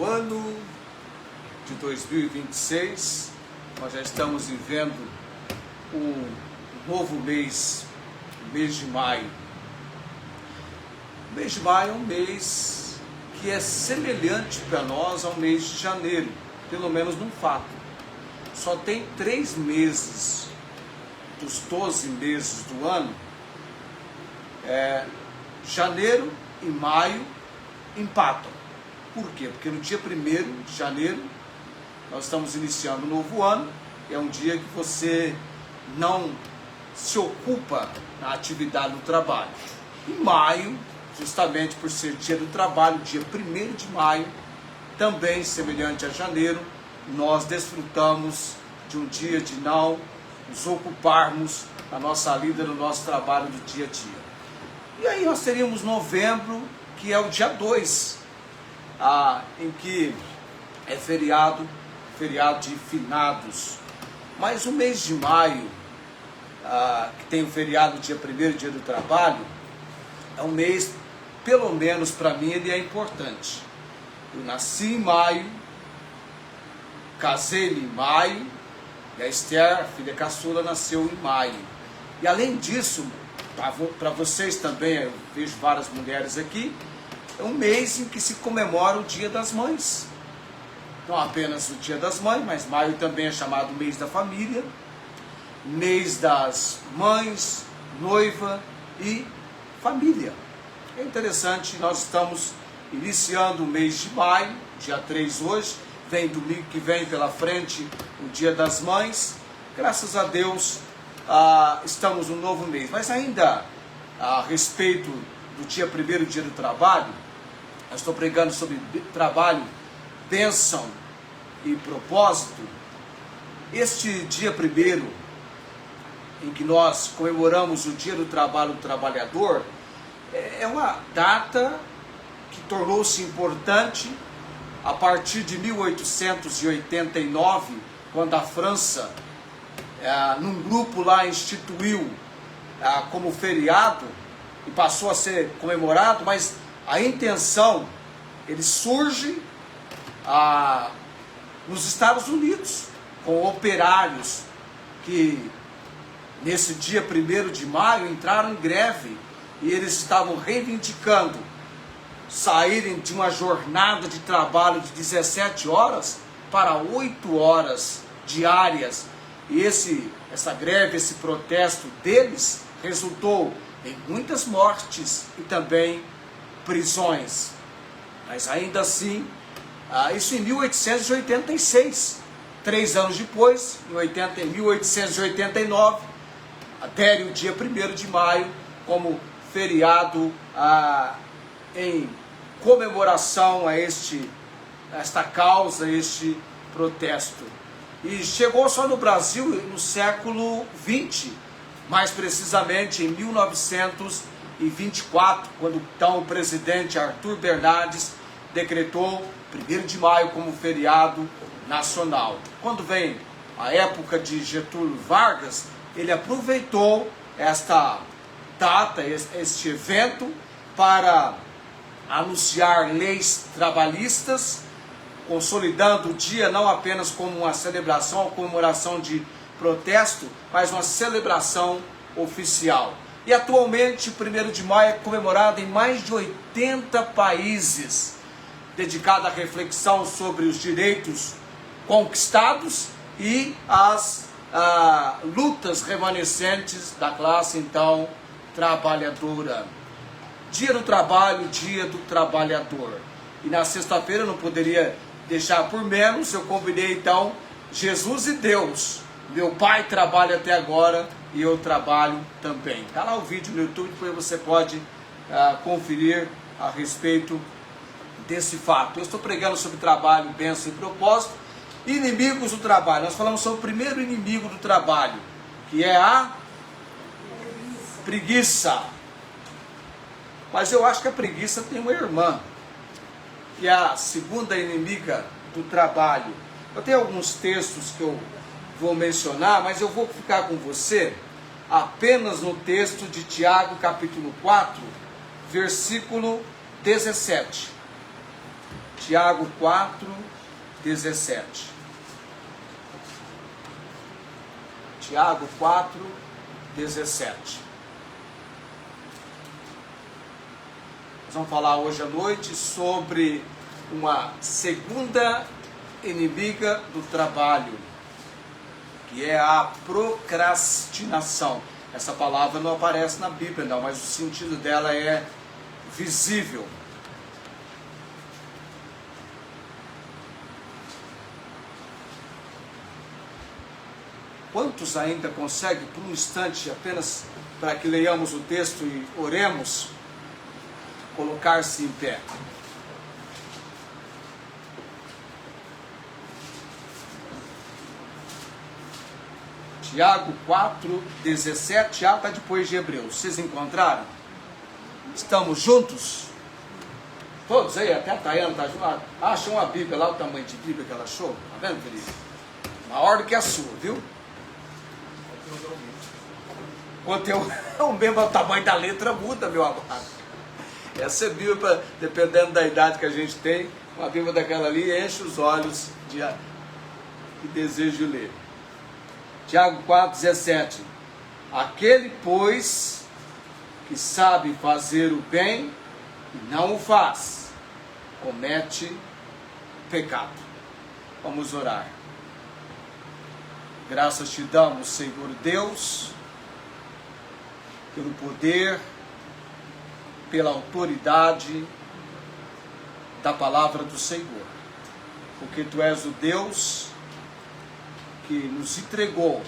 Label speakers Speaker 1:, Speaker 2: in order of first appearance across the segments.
Speaker 1: novo ano de 2026. Nós já estamos vivendo um novo mês, o mês de maio. O mês de maio é um mês que é semelhante para nós ao mês de janeiro, pelo menos num fato. Só tem 3 meses dos 12 meses do ano, janeiro e maio empatam. Por quê? Porque no dia 1º de janeiro nós estamos iniciando um novo ano, é um dia que você não se ocupa na atividade do trabalho. Em maio, justamente por ser dia do trabalho, dia 1º de maio, também semelhante a janeiro, nós desfrutamos de um dia de não nos ocuparmos na nossa vida, no nosso trabalho do dia a dia. E aí nós teríamos novembro, que é o dia 2, em que é feriado de finados. Mas o mês de maio, que tem o feriado dia 1º, dia do trabalho, é um mês, pelo menos para mim, ele é importante. Eu nasci em maio, casei em maio, e a Esther, a filha caçula, nasceu em maio. E além disso, para vocês também, eu vejo várias mulheres aqui, é um mês em que se comemora o Dia das Mães. Não apenas o Dia das Mães, mas maio também é chamado mês da família, mês das mães, noiva e família. É interessante, nós estamos iniciando o mês de maio, dia 3 hoje, vem domingo que vem pela frente o Dia das Mães. Graças a Deus, estamos num novo mês. Mas ainda a respeito do dia 1º, dia do trabalho, eu estou pregando sobre trabalho, bênção e propósito. Este dia 1º, em que nós comemoramos o Dia do Trabalho do Trabalhador, é uma data que tornou-se importante a partir de 1889, quando a França, num grupo lá, instituiu como feriado e passou a ser comemorado, mas a intenção, ele surge nos Estados Unidos, com operários que nesse dia 1º de maio entraram em greve e eles estavam reivindicando saírem de uma jornada de trabalho de 17 horas para 8 horas diárias. E essa greve, esse protesto deles resultou em muitas mortes e também prisões. Mas ainda assim, isso em 1886, 3 anos depois, em 1889, adere o dia 1º de maio como feriado em comemoração a esta causa, este protesto. E chegou só no Brasil no século XX, mais precisamente em 1924, quando então o presidente Arthur Bernardes decretou 1º de maio como feriado nacional. Quando vem a época de Getúlio Vargas, ele aproveitou esta data, este evento, para anunciar leis trabalhistas, consolidando o dia não apenas como uma celebração, uma comemoração de protesto, mas uma celebração oficial. E atualmente, o 1º de maio é comemorado em mais de 80 países, dedicado à reflexão sobre os direitos conquistados e as lutas remanescentes da classe, então, trabalhadora. Dia do trabalho, dia do trabalhador. E na sexta-feira eu não poderia deixar por menos, eu combinei então Jesus e Deus. Meu pai trabalha até agora e eu trabalho também. Está lá o vídeo no YouTube, depois você pode conferir a respeito desse fato. Eu estou pregando sobre trabalho, bênção e propósito. Inimigos do trabalho. Nós falamos sobre o primeiro inimigo do trabalho, que é a preguiça. Mas eu acho que a preguiça tem uma irmã, que é a segunda inimiga do trabalho. Eu tenho alguns textos que eu vou mencionar, mas eu vou ficar com você apenas no texto de Tiago, capítulo 4, versículo 17. Tiago 4, 17. Tiago 4, 17. Nós vamos falar hoje à noite sobre uma segunda inimiga do trabalho, que é a procrastinação. Essa palavra não aparece na Bíblia, não, mas o sentido dela é visível. Quantos ainda conseguem, por um instante, apenas para que leiamos o texto e oremos, colocar-se em pé? Tiago 4, 17, Tiago está depois de Hebreus. Vocês encontraram? Estamos juntos? Todos aí, até a Tayana está junto. Achou uma Bíblia lá, o tamanho de Bíblia que ela achou. Tá vendo, Felipe? Maior do que a sua, viu? O mesmo tamanho da letra muda, meu amado. Essa é Bíblia, dependendo da idade que a gente tem, uma Bíblia daquela ali enche os olhos de desejo de ler. Tiago 4, 17. Aquele, pois, que sabe fazer o bem e não o faz, comete pecado. Vamos orar. Graças te damos, Senhor Deus, pelo poder, pela autoridade da palavra do Senhor, porque tu és o Deus que nos entregou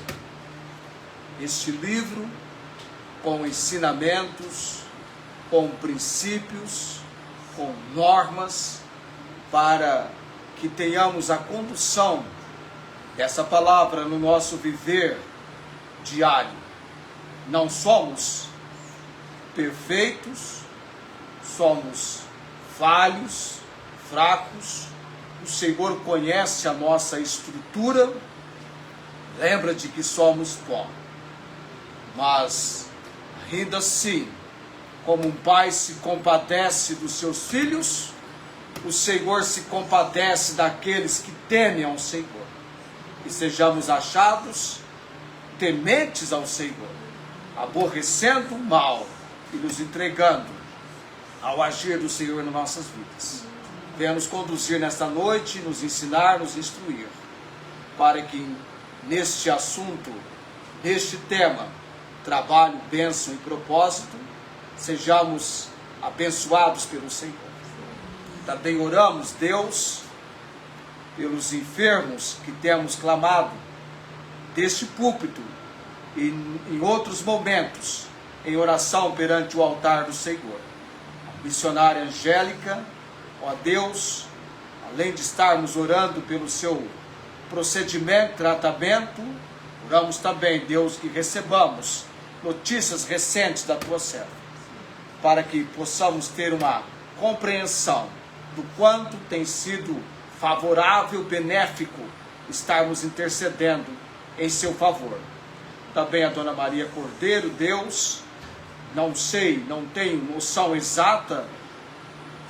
Speaker 1: este livro com ensinamentos, com princípios, com normas, para que tenhamos a condução dessa palavra no nosso viver diário. Não somos perfeitos, somos falhos, fracos. O Senhor conhece a nossa estrutura, lembra de que somos pó. Mas, ainda assim, como um pai se compadece dos seus filhos, o Senhor se compadece daqueles que temem ao Senhor. Que sejamos achados tementes ao Senhor, aborrecendo o mal e nos entregando ao agir do Senhor nas nossas vidas. Venha nos conduzir nesta noite, nos ensinar, nos instruir, para que neste assunto, neste tema, trabalho, bênção e propósito, sejamos abençoados pelo Senhor. Também oramos, Deus, pelos enfermos que temos clamado deste púlpito e em outros momentos em oração perante o altar do Senhor. A missionária Angélica, ó Deus, além de estarmos orando pelo seu procedimento, tratamento, oramos também, Deus, que recebamos notícias recentes da tua serva, para que possamos ter uma compreensão do quanto tem sido favorável, benéfico, estarmos intercedendo em seu favor. Também a Dona Maria Cordeiro, Deus, não sei, não tenho noção exata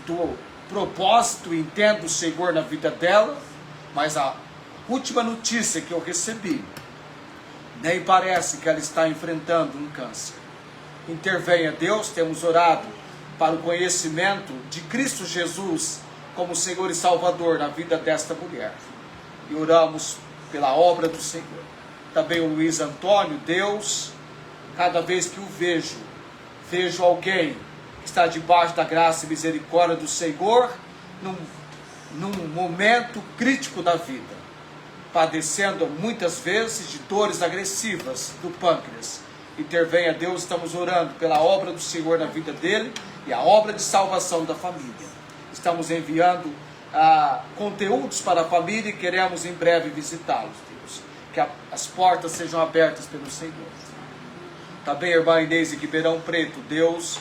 Speaker 1: do propósito, entendo o Senhor na vida dela, mas a última notícia que eu recebi, nem parece que ela está enfrentando um câncer. Intervenha, Deus, temos orado para o conhecimento de Cristo Jesus como Senhor e Salvador na vida desta mulher. E oramos pela obra do Senhor. Também o Luiz Antônio, Deus, cada vez que o vejo alguém que está debaixo da graça e misericórdia do Senhor, num momento crítico da vida, padecendo muitas vezes de dores agressivas do pâncreas. Intervenha, Deus, estamos orando pela obra do Senhor na vida dele e a obra de salvação da família. Estamos enviando conteúdos para a família e queremos em breve visitá-los, Deus. Que as portas sejam abertas pelo Senhor. Também a irmã Inês de Ribeirão Preto, Deus,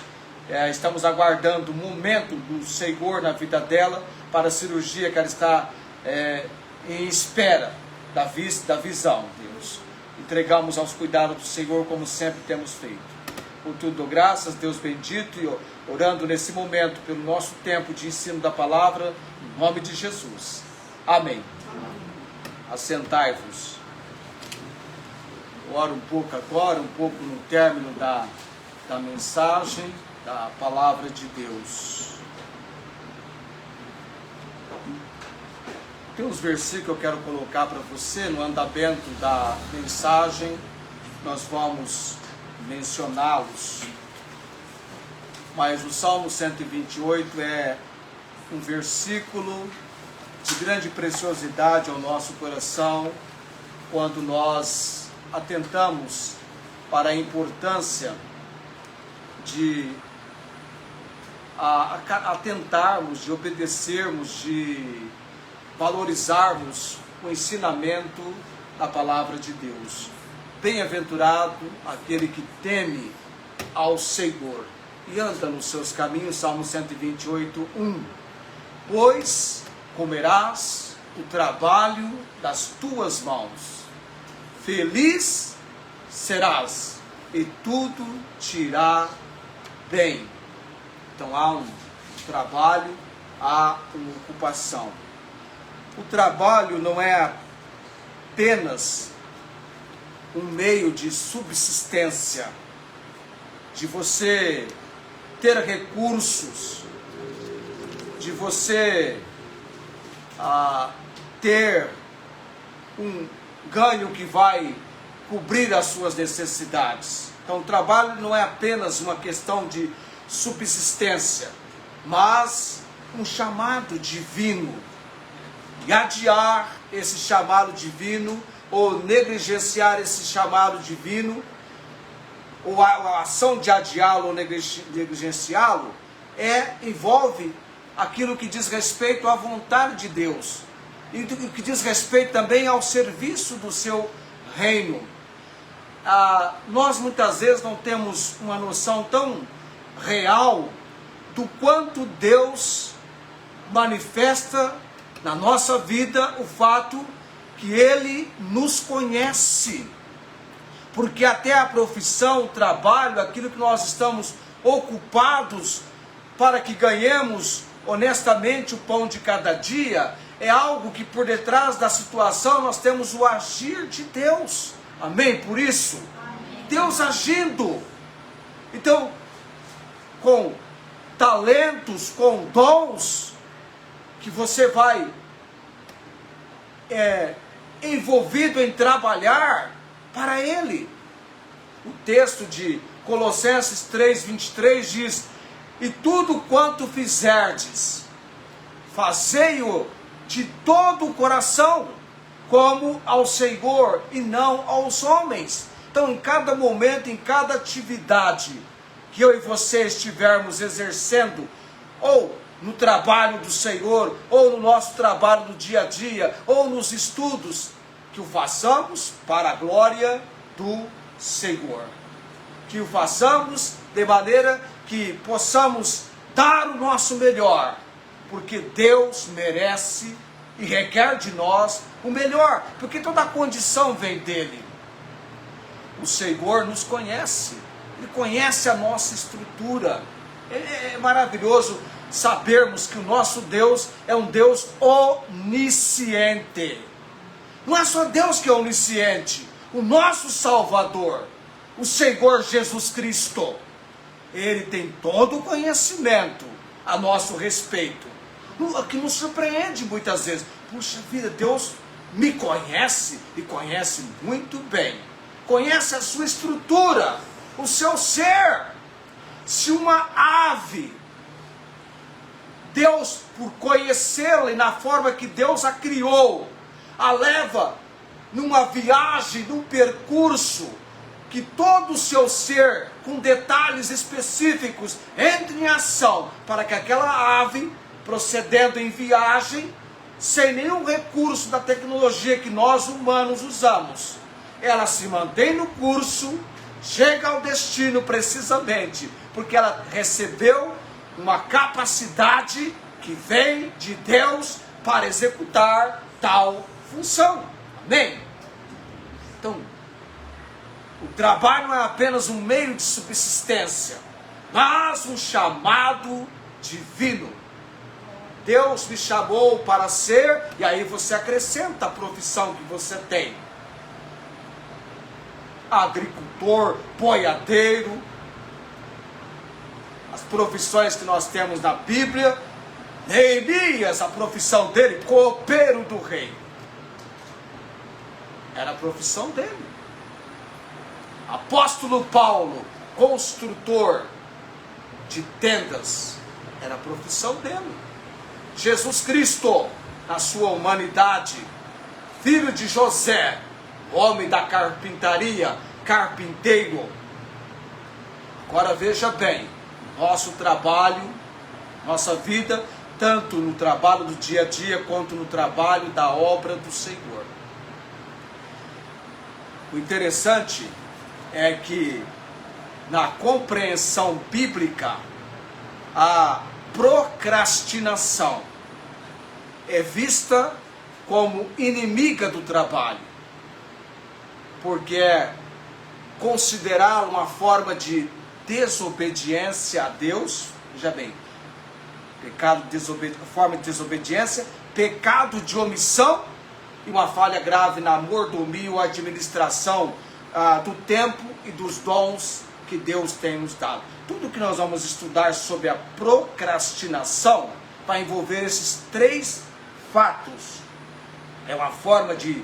Speaker 1: estamos aguardando o momento do Senhor na vida dela para a cirurgia que ela está em espera da visão, Deus. Entregamos aos cuidados do Senhor como sempre temos feito. Por tudo dou graças, Deus bendito, e orando nesse momento pelo nosso tempo de ensino da palavra, em nome de Jesus. Amém. Assentai-vos. Oro um pouco agora, um pouco no término da mensagem, da palavra de Deus. Tem uns versículos que eu quero colocar para você no andamento da mensagem, nós vamos mencioná-los. Mas o Salmo 128 é um versículo de grande preciosidade ao nosso coração, quando nós atentamos para a importância de atentarmos, de obedecermos, de valorizarmos o ensinamento da palavra de Deus. Bem-aventurado aquele que teme ao Senhor e anda nos seus caminhos. Salmo 128, 1. Pois comerás o trabalho das tuas mãos, feliz serás, e tudo te irá bem. Então há um trabalho, há uma ocupação. O trabalho não é apenas um meio de subsistência, de você ter recursos, de você ter um ganho que vai cobrir as suas necessidades. Então o trabalho não é apenas uma questão de subsistência, mas um chamado divino. E adiar esse chamado divino, ou negligenciar esse chamado divino, ou a ação de adiá-lo ou negligenciá-lo, envolve aquilo que diz respeito à vontade de Deus, e que diz respeito também ao serviço do seu reino. Nós muitas vezes não temos uma noção tão real do quanto Deus manifesta na nossa vida o fato que Ele nos conhece. Porque até a profissão, o trabalho, aquilo que nós estamos ocupados para que ganhemos honestamente o pão de cada dia, é algo que por detrás da situação nós temos o agir de Deus. Amém? Por isso, amém. Deus agindo. Então, com talentos, com dons, que você vai envolvido em trabalhar para Ele. O texto de Colossenses 3:23 diz: e tudo quanto fizerdes, fazei-o de todo o coração, como ao Senhor e não aos homens. Então, em cada momento, em cada atividade que eu e você estivermos exercendo, ou no trabalho do Senhor, ou no nosso trabalho do dia a dia, ou nos estudos, que o façamos para a glória do Senhor. Que o façamos de maneira que possamos dar o nosso melhor, porque Deus merece e requer de nós o melhor, porque toda a condição vem dEle. O Senhor nos conhece, Ele conhece a nossa estrutura. É maravilhoso sabermos que o nosso Deus é um Deus onisciente. Não é só Deus que é onisciente, o nosso Salvador, o Senhor Jesus Cristo, Ele tem todo o conhecimento a nosso respeito, o que nos surpreende muitas vezes. Puxa vida, Deus me conhece e conhece muito bem, conhece a sua estrutura, o seu ser. Se uma ave, Deus, por conhecê-la e na forma que Deus a criou, a leva numa viagem, num percurso, que todo o seu ser, com detalhes específicos, entre em ação, para que aquela ave, procedendo em viagem, sem nenhum recurso da tecnologia que nós humanos usamos, ela se mantém no curso, chega ao destino precisamente, porque ela recebeu uma capacidade que vem de Deus para executar tal função. Amém? Então, O trabalho não é apenas um meio de subsistência, mas um chamado divino. Deus me chamou para ser, e aí você acrescenta a profissão que você tem. Agricultor, boiadeiro, as profissões que nós temos na Bíblia. Neemias, a profissão dele, copeiro do rei. Era a profissão dele. Apóstolo Paulo, construtor de tendas, era a profissão dele. Jesus Cristo, na sua humanidade, filho de José, homem da carpintaria, carpinteiro. Agora veja bem, nosso trabalho, nossa vida, tanto no trabalho do dia a dia, quanto no trabalho da obra do Senhor. O interessante é que, na compreensão bíblica, a procrastinação é vista como inimiga do trabalho, porque é considerada uma forma de desobediência a Deus. Veja bem, forma de desobediência, pecado de omissão e uma falha grave na mordomia ou administração do tempo e dos dons que Deus tem nos dado. Tudo que nós vamos estudar sobre a procrastinação vai envolver esses três fatos. É uma forma de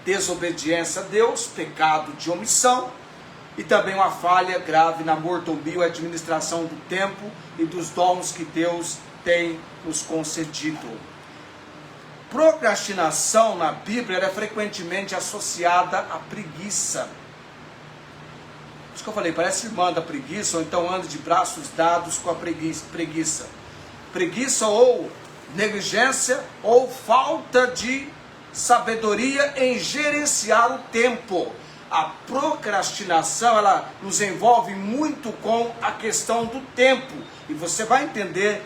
Speaker 1: desobediência a Deus, pecado de omissão, e também uma falha grave na mordomia ou administração do tempo e dos dons que Deus tem nos concedido. Procrastinação na Bíblia é frequentemente associada à preguiça. Por isso que eu falei, parece irmã da preguiça, ou então anda de braços dados com a preguiça. Preguiça ou negligência ou falta de sabedoria em gerenciar o tempo. A procrastinação, ela nos envolve muito com a questão do tempo. E você vai entender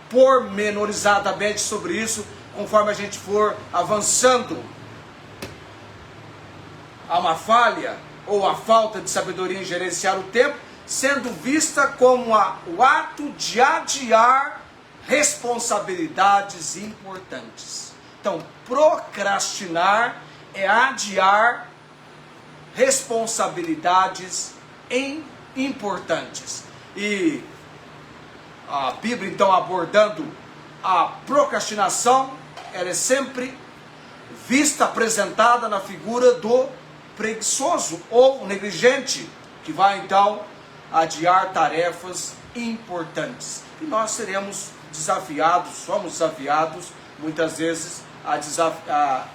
Speaker 1: pormenorizadamente sobre isso conforme a gente for avançando. Há uma falha ou a falta de sabedoria em gerenciar o tempo, sendo vista como o ato de adiar responsabilidades importantes. Então, procrastinar é adiar responsabilidades importantes. E a Bíblia, então, abordando a procrastinação, ela é sempre vista, apresentada na figura do preguiçoso ou negligente, que vai então adiar tarefas importantes. E nós seremos desafiados, somos desafiados muitas vezes a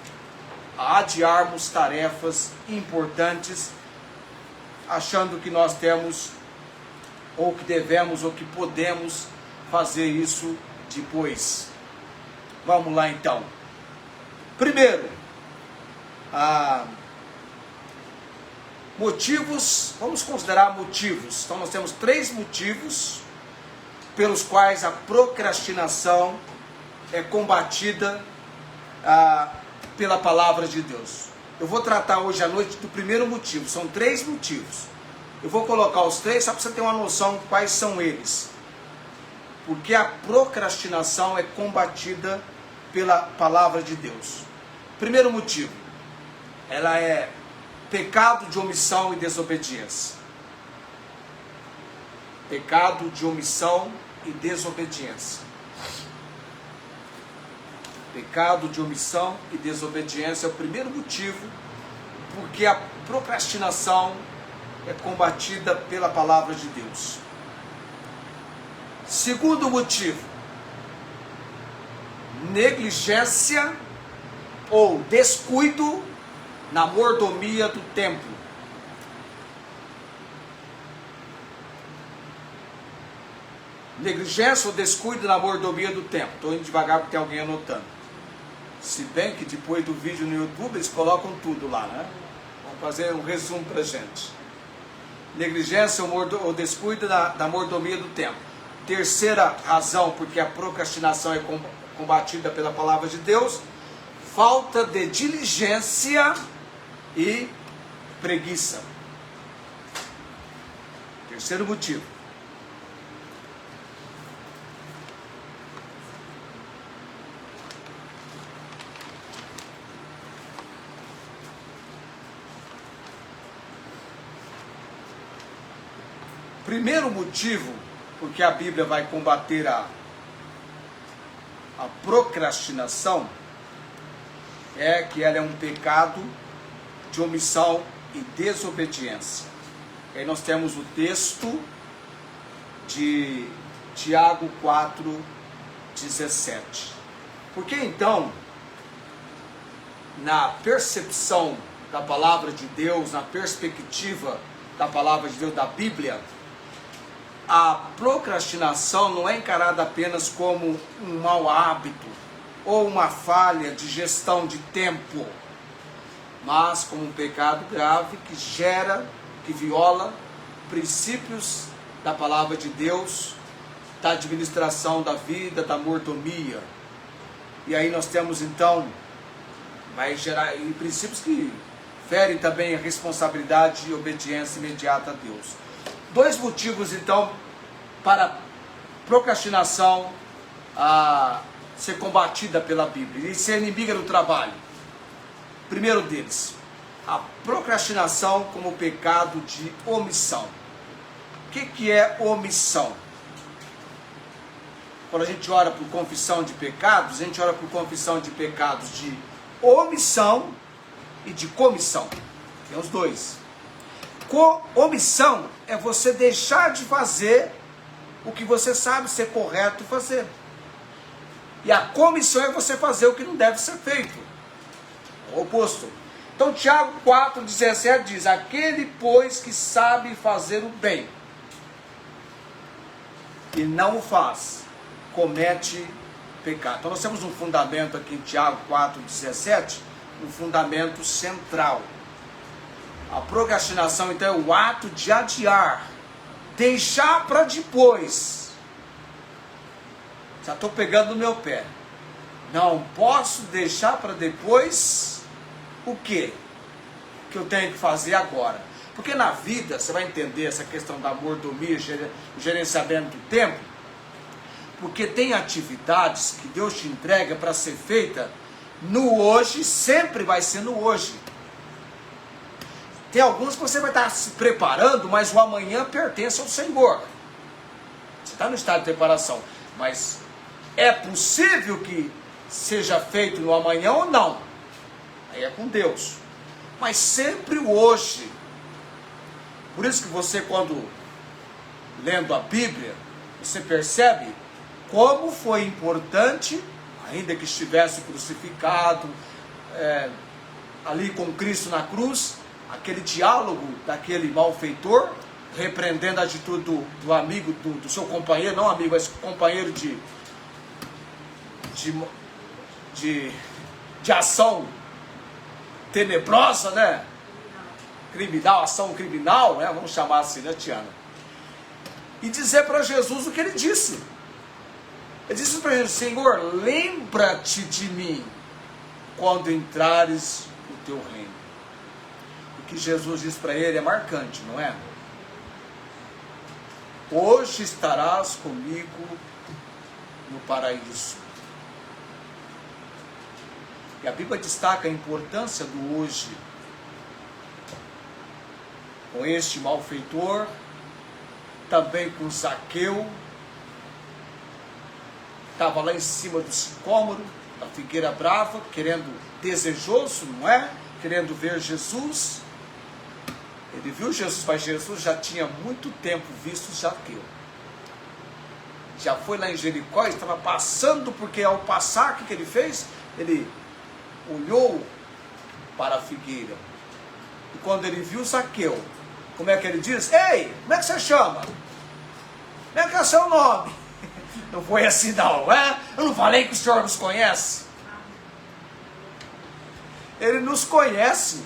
Speaker 1: adiarmos tarefas importantes, achando que nós temos, ou que devemos, ou que podemos fazer isso depois. Vamos lá então. Primeiro, motivos, vamos considerar motivos. Então nós temos 3 motivos pelos quais a procrastinação é combatida pela palavra de Deus. Eu vou tratar hoje à noite do primeiro motivo. São 3 motivos. Eu vou colocar os 3 só para você ter uma noção de quais são eles. Porque a procrastinação é combatida pela palavra de Deus. Primeiro motivo, ela é pecado de omissão e desobediência. Pecado de omissão e desobediência. Pecado de omissão e desobediência é o primeiro motivo porque a procrastinação é combatida pela palavra de Deus. Segundo motivo, negligência ou descuido na mordomia do templo. Negligência ou descuido na mordomia do templo. Estou indo devagar porque tem alguém anotando. Se bem que depois do vídeo no YouTube eles colocam tudo lá, né? Vamos fazer um resumo para a gente. Negligência ou descuido da mordomia do templo. Terceira razão porque a procrastinação é combatida pela palavra de Deus: falta de diligência e preguiça. Terceiro motivo. Primeiro motivo, porque a Bíblia vai combater a procrastinação, é que ela é um pecado de omissão e desobediência. Aí nós temos o texto de Tiago 4:17. Porque então, na percepção da palavra de Deus, na perspectiva da palavra de Deus, da Bíblia, a procrastinação não é encarada apenas como um mau hábito ou uma falha de gestão de tempo, mas como um pecado grave que viola princípios da palavra de Deus, da administração da vida, da mordomia. E aí nós temos então, vai gerar princípios que ferem também a responsabilidade e obediência imediata a Deus. Dois motivos então para a procrastinação ser combatida pela Bíblia e ser inimiga do trabalho. Primeiro deles, a procrastinação como pecado de omissão. O que é omissão? Quando a gente ora por confissão de pecados, a gente ora por confissão de pecados de omissão e de comissão. Tem os dois. Omissão é você deixar de fazer o que você sabe ser correto fazer. E a comissão é você fazer o que não deve ser feito. O oposto. Então Tiago 4:17 diz: aquele, pois, que sabe fazer o bem e não o faz, comete pecado. Então nós temos um fundamento aqui em Tiago 4:17, um fundamento central. A procrastinação, então, é o ato de adiar, deixar para depois. Já estou pegando no meu pé. Não posso deixar para depois o quê? Que eu tenho que fazer agora. Porque na vida, você vai entender essa questão da mordomia, o gerenciamento do tempo, porque tem atividades que Deus te entrega para ser feita no hoje, sempre vai ser no hoje. Tem alguns que você vai estar se preparando, mas o amanhã pertence ao Senhor. Você está no estado de preparação, mas é possível que seja feito no amanhã ou não. Aí é com Deus. Mas sempre o hoje. Por isso que você, quando lendo a Bíblia, você percebe como foi importante, ainda que estivesse crucificado, ali com Cristo na cruz, aquele diálogo daquele malfeitor, repreendendo a atitude do amigo, do seu companheiro, não amigo, mas companheiro de ação tenebrosa, né? Criminal, ação criminal, né? Vamos chamar assim, né, Tiana? E dizer para Jesus o que ele disse. Ele disse para ele: Senhor, lembra-te de mim quando entrares no teu reino. O que Jesus diz para ele é marcante, não é? Hoje estarás comigo no paraíso. E a Bíblia destaca a importância do hoje. Com este malfeitor, também com Zaqueu, estava lá em cima do sicômoro, da figueira brava, desejoso, não é? Querendo ver Jesus. Ele viu Jesus, mas Jesus já tinha muito tempo visto Zaqueu. Já foi lá em Jericó, estava passando, porque ao passar, o que ele fez? Ele olhou para a figueira. E quando ele viu Zaqueu, como é que ele diz? Ei, como é que você chama? Como é que é o seu nome? Não foi assim não, é? Eu não falei que o Senhor nos conhece? Ele nos conhece.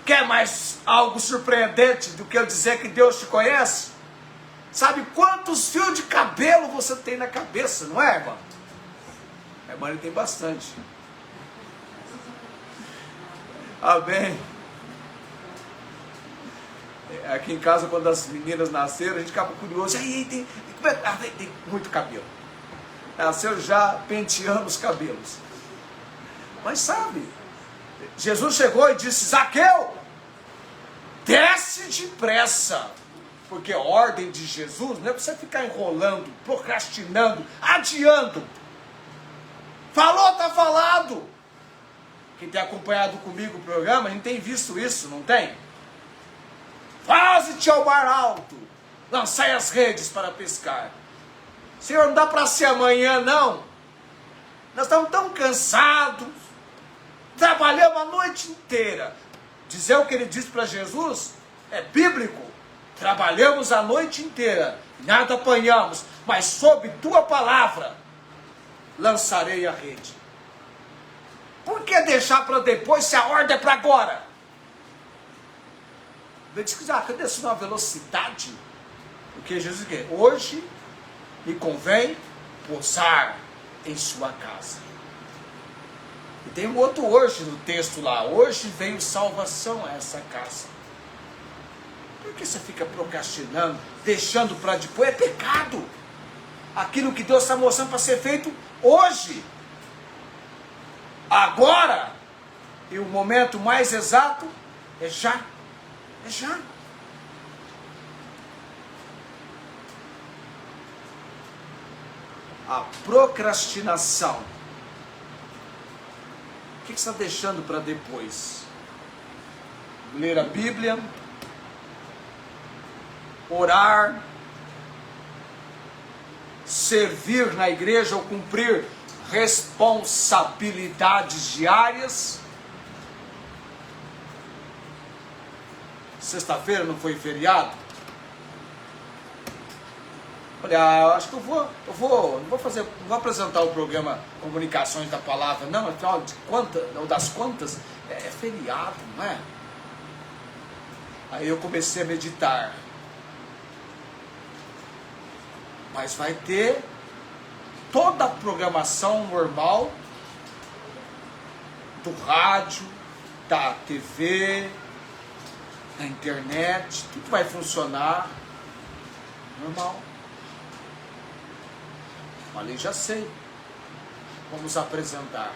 Speaker 1: Quer mais algo surpreendente do que eu dizer que Deus te conhece? Sabe quantos fios de cabelo você tem na cabeça, não é, irmã? A irmã ele tem bastante. Amém. Aqui em casa, quando as meninas nasceram, a gente ficava curioso. Aí tem muito cabelo. Nasceu já penteando os cabelos. Mas sabe, Jesus chegou e disse: Zaqueu, desce depressa. Porque a ordem de Jesus não é para você ficar enrolando, procrastinando, adiando. Falou, está falado. Quem tem acompanhado comigo o programa, a gente tem visto isso, não tem? Faze-te ao mar alto, lançai as redes para pescar. Senhor, não dá para ser amanhã, não. Nós estamos tão cansados, trabalhamos a noite inteira. Dizer o que ele disse para Jesus é bíblico. Trabalhamos a noite inteira, nada apanhamos, mas sob tua palavra lançarei a rede. Por que deixar para depois se a ordem é para agora? Ele disse que já desce numa velocidade. Porque Jesus diz: hoje me convém pousar em sua casa. E tem um outro hoje no texto lá. Hoje veio salvação a essa casa. Por que você fica procrastinando, deixando para depois? É pecado. Aquilo que Deus está mostrando para ser feito hoje, agora, e o momento mais exato é já. É já. A procrastinação. O que você está deixando para depois? Ler a Bíblia, orar, servir na igreja ou cumprir responsabilidades diárias. Sexta-feira não foi feriado? Olha, acho que não vou apresentar o programa Comunicações da Palavra, não, afinal das contas, é feriado, não é? Aí eu comecei a meditar. Mas vai ter toda a programação normal do rádio, da TV, da internet, tudo vai funcionar normal. Ali já sei. Vamos apresentar.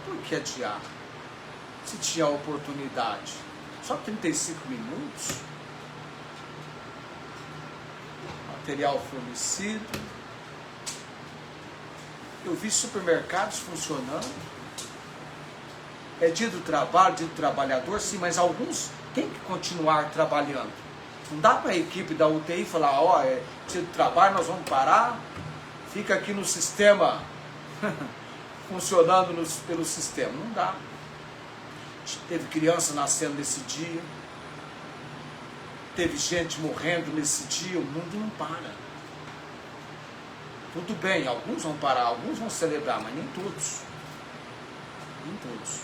Speaker 1: Por que adiar? Se tinha a oportunidade. Só 35 minutos. Material fornecido. Eu vi supermercados funcionando. É dia do trabalho, dia do trabalhador, sim, mas alguns têm que continuar trabalhando. Não dá para a equipe da UTI falar: ó, é dia do trabalho, nós vamos parar. Fica aqui no sistema, funcionando pelo sistema. Não dá. Teve criança nascendo nesse dia. Teve gente morrendo nesse dia. O mundo não para. Tudo bem, alguns vão parar, alguns vão celebrar, mas nem todos. Nem todos.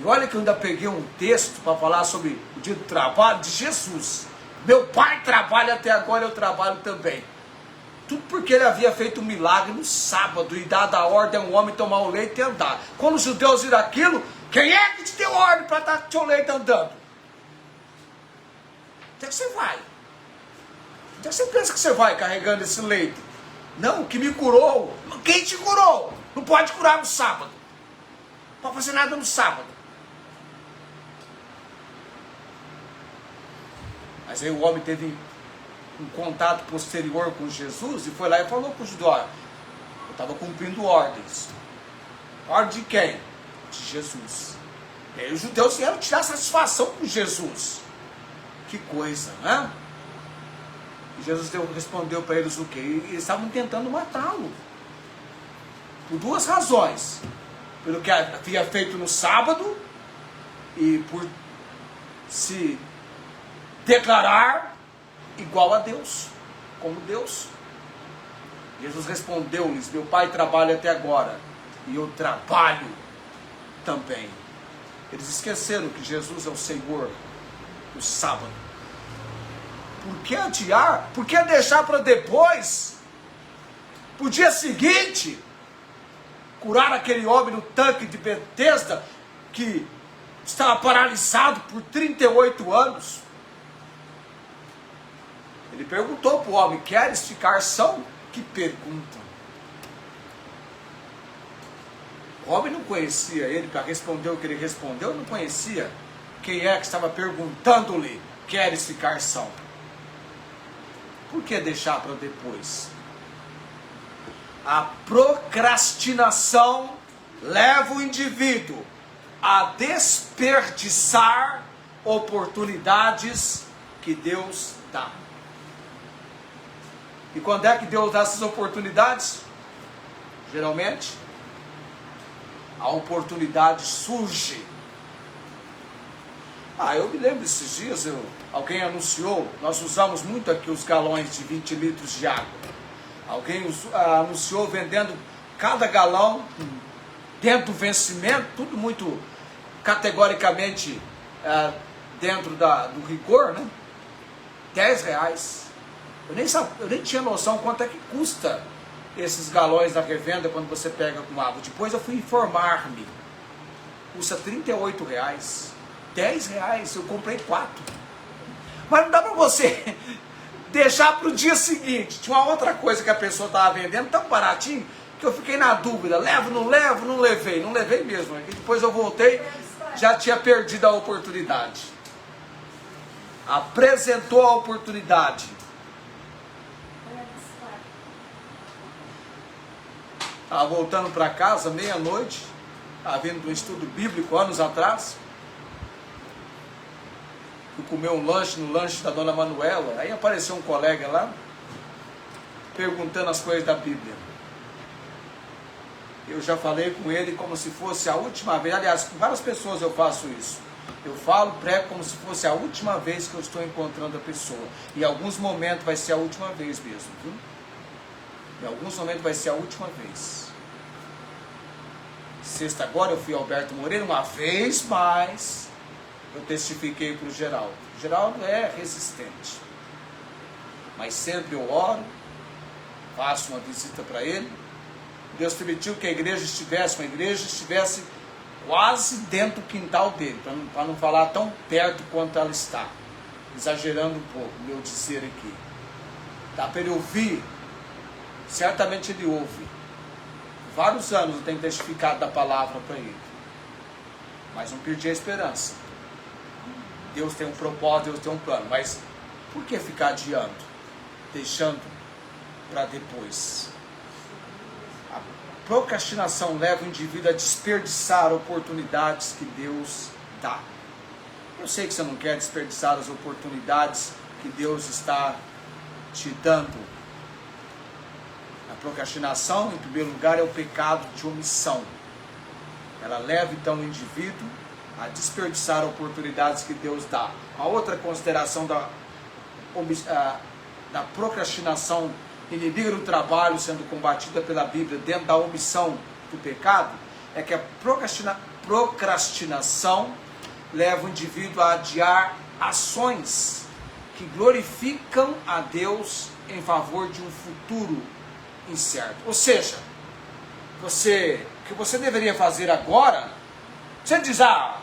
Speaker 1: E olha que eu ainda peguei um texto para falar sobre o dia do trabalho de Jesus. Meu pai trabalha até agora, eu trabalho também. Tudo porque ele havia feito um milagre no sábado e dado a ordem a um homem tomar o leite e andar. Quando os judeus viram aquilo, quem é que te deu ordem para estar com o teu leite andando? Onde é que você vai? Onde é que você pensa que você vai carregando esse leite? Não, o que me curou. Quem te curou? Não pode curar no sábado. Não pode fazer nada no sábado. Mas aí o homem teve um contato posterior com Jesus e foi lá e falou para o judeu: eu estava cumprindo ordens. Ordem de quem? De Jesus. E aí os judeus vieram tirar satisfação com Jesus. Que coisa, né? E Jesus respondeu para eles o quê? Eles estavam tentando matá-lo. Por duas razões. Pelo que havia feito no sábado e por se declarar igual a Deus, como Deus. Jesus respondeu-lhes: meu pai trabalha até agora e eu trabalho também. Eles esqueceram que Jesus é o Senhor do sábado. Por que adiar? Por que deixar para depois? Pro dia seguinte, curar aquele homem no tanque de Betesda, que estava paralisado por 38 anos. Ele perguntou para o homem: queres ficar são? Que pergunta. O homem não conhecia ele para responder o que ele respondeu, não conhecia quem é que estava perguntando-lhe: queres ficar são? Por que deixar para depois? A procrastinação leva o indivíduo a desperdiçar oportunidades que Deus dá. E quando é que Deus dá essas oportunidades? Geralmente, a oportunidade surge. Eu me lembro desses dias, alguém anunciou, nós usamos muito aqui os galões de 20 litros de água. Alguém anunciou vendendo cada galão dentro do vencimento, tudo muito categoricamente dentro do rigor, né? R$10. Eu nem tinha noção quanto é que custa esses galões da revenda quando você pega com água. Depois eu fui informar-me. Custa R$38. R$10, eu comprei 4. Mas não dá para você deixar para o dia seguinte. Tinha uma outra coisa que a pessoa estava vendendo tão baratinho que eu fiquei na dúvida, levo, não levo, não levei. Não levei mesmo. E depois eu voltei, já tinha perdido a oportunidade. Apresentou a oportunidade. Estava voltando para casa, meia-noite, estava vindo de um estudo bíblico anos atrás. Fui comer um lanche no lanche da dona Manuela. Aí apareceu um colega lá, perguntando as coisas da Bíblia. Eu já falei com ele como se fosse a última vez. Aliás, com várias pessoas eu faço isso. Eu falo, prego como se fosse a última vez que eu estou encontrando a pessoa. Em alguns momentos vai ser a última vez mesmo, viu? Em alguns momentos vai ser a última vez. Sexta agora eu fui ao Alberto Moreira, uma vez mais eu testifiquei para o Geraldo. O Geraldo é resistente. Mas sempre eu oro, faço uma visita para ele. Deus permitiu que a igreja estivesse quase dentro do quintal dele, para não falar tão perto quanto ela está. Exagerando um pouco, meu dizer aqui. Dá para ele ouvir. Certamente ele ouve. Vários anos eu tenho testificado da palavra para ele. Mas não perdi a esperança. Deus tem um propósito, Deus tem um plano. Mas por que ficar adiando? Deixando para depois? A procrastinação leva o indivíduo a desperdiçar oportunidades que Deus dá. Eu sei que você não quer desperdiçar as oportunidades que Deus está te dando. A procrastinação, em primeiro lugar, é o pecado de omissão. Ela leva então o indivíduo a desperdiçar oportunidades que Deus dá. A outra consideração da procrastinação, inimiga do trabalho, sendo combatida pela Bíblia dentro da omissão do pecado, é que a procrastinação leva o indivíduo a adiar ações que glorificam a Deus em favor de um futuro incerto. Ou seja, o que você deveria fazer agora, você diz: não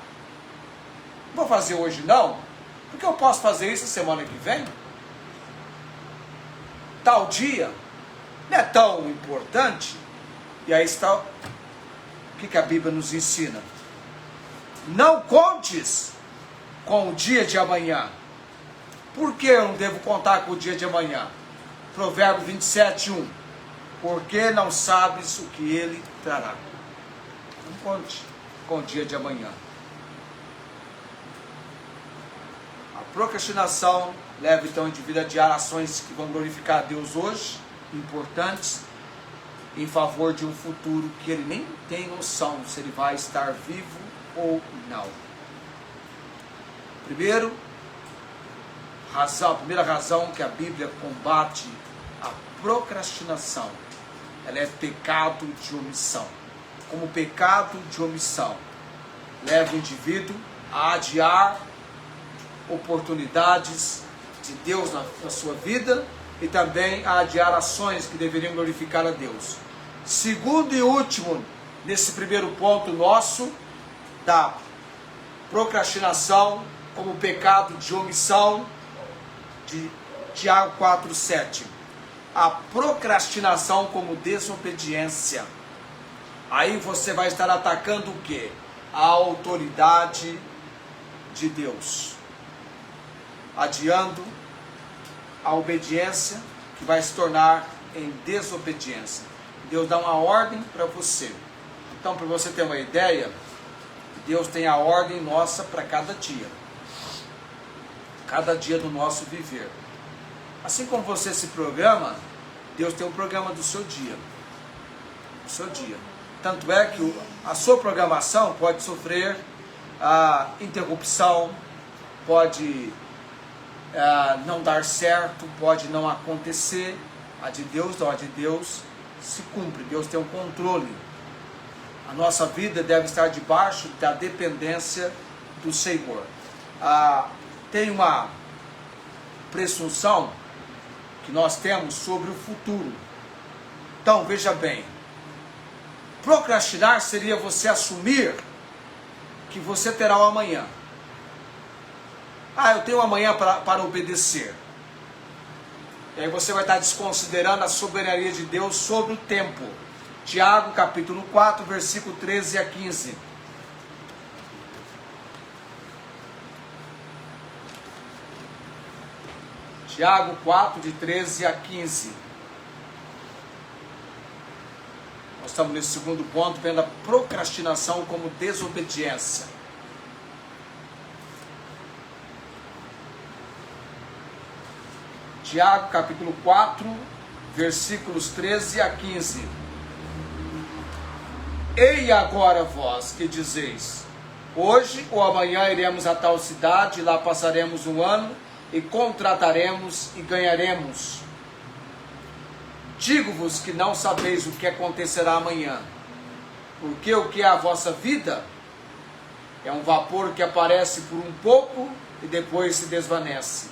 Speaker 1: vou fazer hoje não, porque eu posso fazer isso semana que vem, tal dia, não é tão importante. E aí está o que a Bíblia nos ensina: não contes com o dia de amanhã. Por que eu não devo contar com o dia de amanhã? Provérbios 27:1. Porque não sabes o que ele trará. Não conte com o dia de amanhã. A procrastinação leva então o indivíduo a adiar ações que vão glorificar a Deus hoje, importantes, em favor de um futuro que ele nem tem noção se ele vai estar vivo ou não. A primeira razão que a Bíblia combate a procrastinação, ela é pecado de omissão. Como pecado de omissão leva o indivíduo a adiar oportunidades de Deus na sua vida e também a adiar ações que deveriam glorificar a Deus. Segundo e último, nesse primeiro ponto nosso, da procrastinação como pecado de omissão, de Tiago 4,7. A procrastinação como desobediência. Aí você vai estar atacando o quê? A autoridade de Deus. Adiando a obediência, que vai se tornar em desobediência. Deus dá uma ordem para você. Então, para você ter uma ideia, Deus tem a ordem nossa para cada dia. Cada dia do nosso viver. Assim como você se programa, Deus tem um programa do seu dia. Do seu dia. Tanto é que a sua programação pode sofrer interrupção, pode não dar certo, pode não acontecer. A de Deus não, a de Deus se cumpre. Deus tem um controle. A nossa vida deve estar debaixo da dependência do Senhor. Tem uma presunção que nós temos sobre o futuro. Então, veja bem, procrastinar seria você assumir que você terá o amanhã. Eu tenho amanhã para obedecer. E aí você vai estar desconsiderando a soberania de Deus sobre o tempo. Tiago capítulo 4, versículo 13 a 15. Tiago 4, de 13 a 15. Nós estamos nesse segundo ponto, vendo a procrastinação como desobediência. Tiago capítulo 4, versículos 13 a 15. Ei agora vós que dizeis, hoje ou amanhã iremos a tal cidade, lá passaremos um ano, e contrataremos e ganharemos. Digo-vos que não sabeis o que acontecerá amanhã, porque o que é a vossa vida é um vapor que aparece por um pouco e depois se desvanece.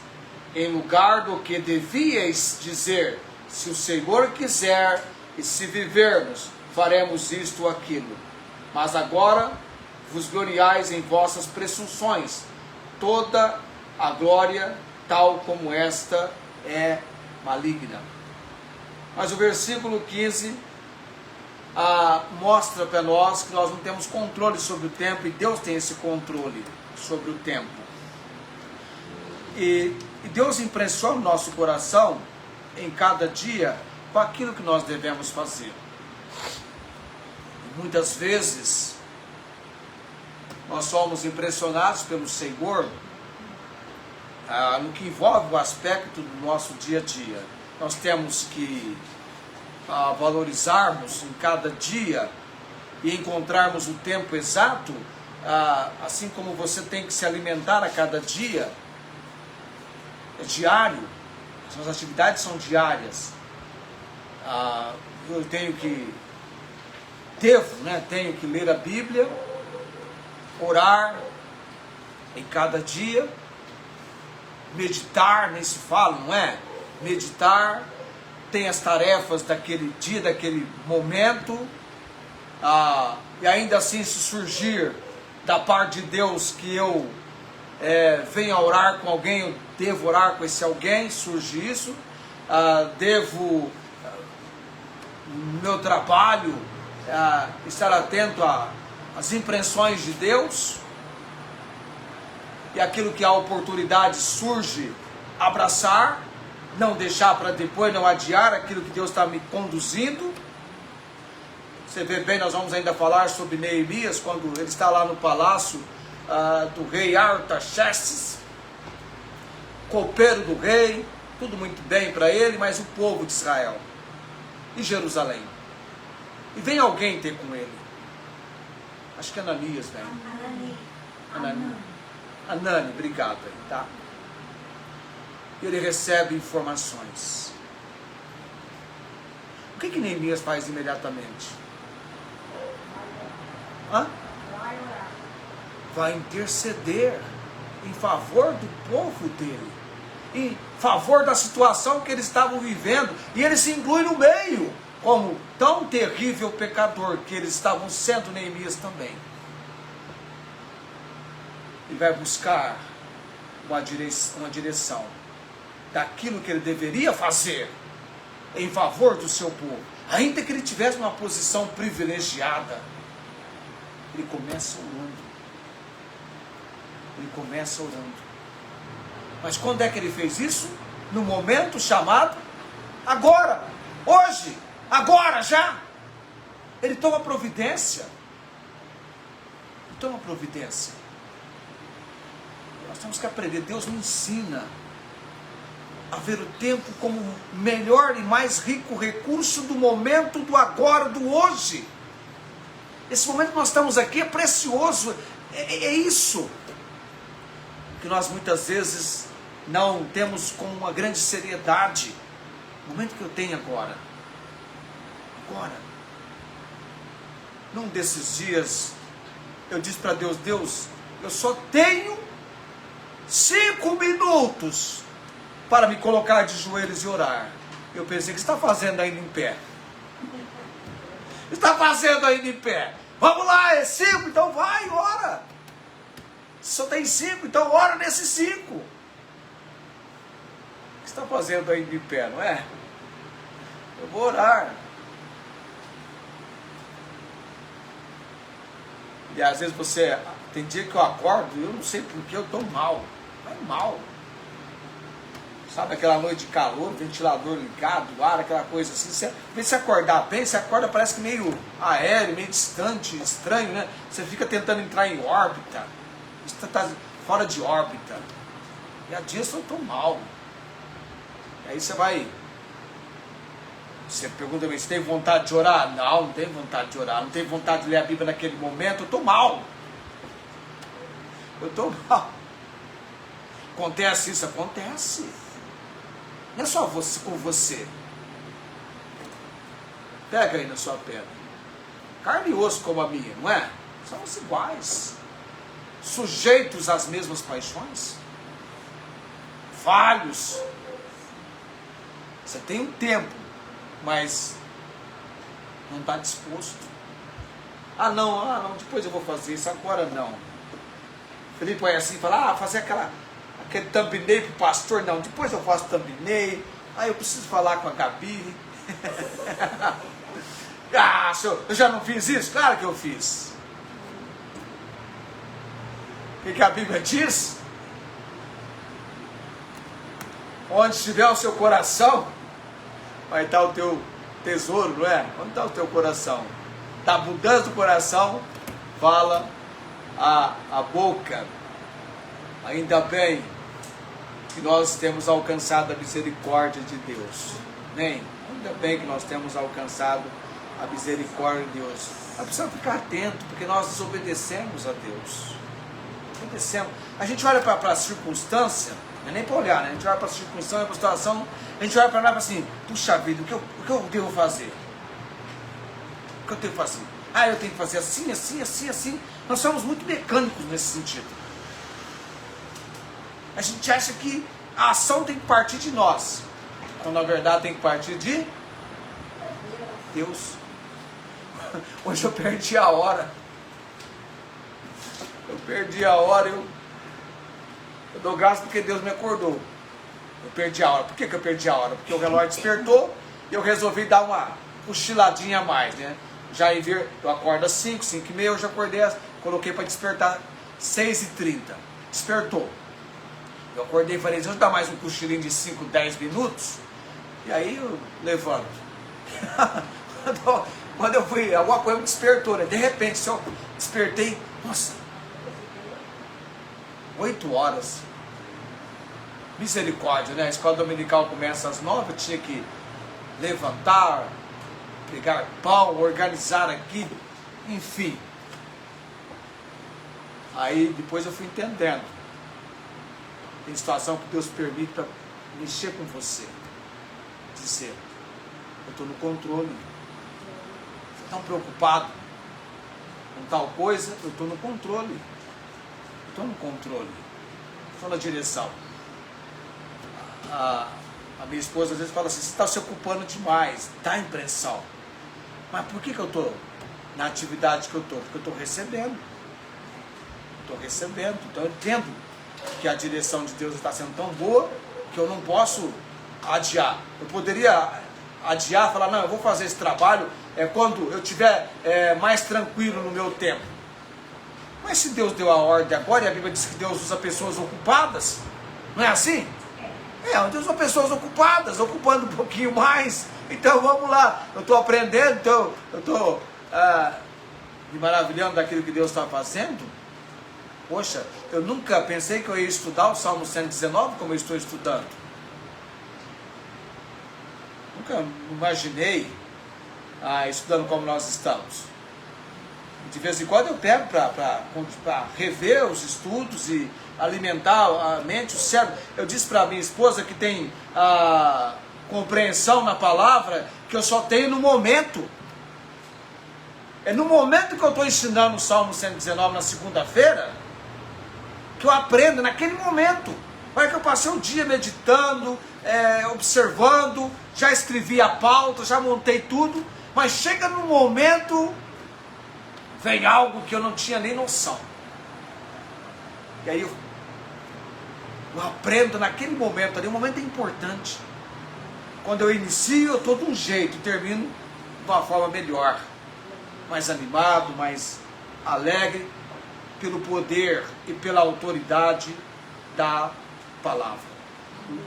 Speaker 1: Em lugar do que devíeis dizer, se o Senhor quiser e se vivermos, faremos isto ou aquilo. Mas agora vos gloriais em vossas presunções. Toda a glória, tal como esta, é maligna. Mas o versículo 15 mostra para nós que nós não temos controle sobre o tempo, e Deus tem esse controle sobre o tempo. E Deus impressiona o nosso coração em cada dia com aquilo que nós devemos fazer. Muitas vezes nós somos impressionados pelo Senhor no que envolve o aspecto do nosso dia a dia. Nós temos que valorizarmos em cada dia e encontrarmos o tempo exato, assim como você tem que se alimentar a cada dia. É diário, as atividades são diárias. Eu tenho que ler a Bíblia, orar em cada dia, meditar, nem se fala, não é? Meditar, tem as tarefas daquele dia, daquele momento, e ainda assim, se surgir da parte de Deus que eu venha orar com alguém, eu devo orar com esse alguém, surge isso. Devo, no meu trabalho, estar atento às impressões de Deus, e aquilo que a oportunidade surge, abraçar, não deixar para depois, não adiar aquilo que Deus está me conduzindo. Você vê bem, nós vamos ainda falar sobre Neemias, quando ele está lá no palácio do rei Artaxerxes, copeiro do rei, tudo muito bem para ele, mas o povo de Israel e Jerusalém. E vem alguém ter com ele, acho que Ananias, né? Anani, obrigado aí, tá? Ele recebe informações. O que Neemias faz imediatamente? Vai interceder em favor do povo dele, em favor da situação que eles estavam vivendo, e ele se inclui no meio, como tão terrível pecador que eles estavam sendo, Neemias também. e vai buscar uma direção daquilo que ele deveria fazer em favor do seu povo, ainda que ele tivesse uma posição privilegiada, ele começa orando. Ele começa orando. Mas quando é que ele fez isso? No momento chamado agora, hoje, agora, já. Ele toma providência. Ele toma providência. Nós temos que aprender. Deus nos ensina a ver o tempo como o melhor e mais rico recurso do momento, do agora, do hoje. Esse momento que nós estamos aqui é precioso. É isso que nós muitas vezes não temos com uma grande seriedade. O momento que eu tenho agora. Agora. Num desses dias, eu disse para Deus: Deus, eu só tenho 5 minutos para me colocar de joelhos e orar. Eu pensei, o que você está fazendo ainda em pé? O que está fazendo ainda em pé? Vamos lá, é 5, então vai, ora. Só tem 5, então ora nesses 5. O que você está fazendo ainda em pé, não é? Eu vou orar. E às vezes tem dia que eu acordo e eu não sei porque eu estou mal. Mas mal. Sabe aquela noite de calor, ventilador ligado, ar, aquela coisa assim. Se acordar bem, você acorda, parece que meio aéreo, meio distante, estranho, né? Você fica tentando entrar em órbita. Você está fora de órbita. E há dias eu estou mal. E aí você pergunta, você tem vontade de orar? Não, não tenho vontade de orar. Não tenho vontade de ler a Bíblia naquele momento. Eu estou mal. Eu estou mal. Acontece isso? Acontece. Não é só você com você. Pega aí na sua perna. Carne e osso como a minha, não é? Somos iguais. Sujeitos às mesmas paixões. Falhos. Você tem um tempo, mas não está disposto. Ah não, depois eu vou fazer isso, agora não. Felipe é assim, fala, fazer aquele thumbnail pro pastor, não, depois eu faço thumbnail, eu preciso falar com a Gabi. Senhor, eu já não fiz isso? Claro que eu fiz. O que a Bíblia diz? Onde estiver o seu coração, vai estar o teu tesouro, não é? Onde está o teu coração? Da abundância do coração fala a boca. Ainda bem que nós temos alcançado a misericórdia de Deus. Amém? Ainda bem que nós temos alcançado a misericórdia de Deus. Nós precisamos ficar atento, porque nós desobedecemos a Deus. Obedecemos. A gente olha para a circunstância, não é nem para olhar, né? A gente olha para a circunstância, para a situação, a gente olha para lá e fala assim, puxa vida, o que eu devo fazer? O que eu tenho que fazer? Eu tenho que fazer assim, assim, assim, assim. Nós somos muito mecânicos nesse sentido. A gente acha que a ação tem que partir de nós. Então, na verdade, tem que partir de Deus. Hoje eu perdi a hora. Eu perdi a hora, eu dou graças porque Deus me acordou. Eu perdi a hora. Por que eu perdi a hora? Porque o relógio despertou e eu resolvi dar uma cochiladinha a mais, né? Eu acordo às 5, 5h30, eu já acordei, coloquei para despertar 6h30. Despertou. Eu acordei e falei, deixa eu dar mais um cochilinho de 5, 10 minutos. E aí eu levanto. Quando eu fui, alguma coisa me despertou, né? De repente, se eu despertei, nossa, 8 horas. Misericórdia, né? A escola dominical começa às 9, eu tinha que levantar, pegar pão, organizar aqui, enfim. Aí depois eu fui entendendo. Tem situação que Deus permite para mexer com você. Dizer, eu estou no controle. Você está preocupado com tal coisa? Eu estou no controle. Estou no controle. Estou na direção. A minha esposa às vezes fala assim, você está se ocupando demais, dá impressão. Mas por que eu estou na atividade que eu estou? Porque eu estou recebendo. estou recebendo. Então eu entendo que a direção de Deus está sendo tão boa que eu não posso adiar. Eu poderia adiar, falar, não, eu vou fazer esse trabalho quando eu estiver mais tranquilo no meu tempo. Mas se Deus deu a ordem agora, e a Bíblia diz que Deus usa pessoas ocupadas, não é assim? Deus usa pessoas ocupadas, ocupando um pouquinho mais. Então vamos lá, eu estou aprendendo, então eu estou me maravilhando daquilo que Deus está fazendo. Poxa, eu nunca pensei que eu ia estudar o Salmo 119 como eu estou estudando. Nunca imaginei estudando como nós estamos. De vez em quando eu pego para rever os estudos e alimentar a mente, o cérebro. Eu disse para minha esposa que tem compreensão na palavra que eu só tenho no momento. É no momento que eu estou ensinando o Salmo 119 na segunda-feira que eu aprendo, naquele momento. Vai que eu passei o dia meditando, observando, já escrevi a pauta, já montei tudo, mas chega no momento, vem algo que eu não tinha nem noção. E aí eu aprendo naquele momento ali, o momento é importante. Quando eu inicio, eu estou de um jeito, termino de uma forma melhor, mais animado, mais alegre, pelo poder e pela autoridade da palavra.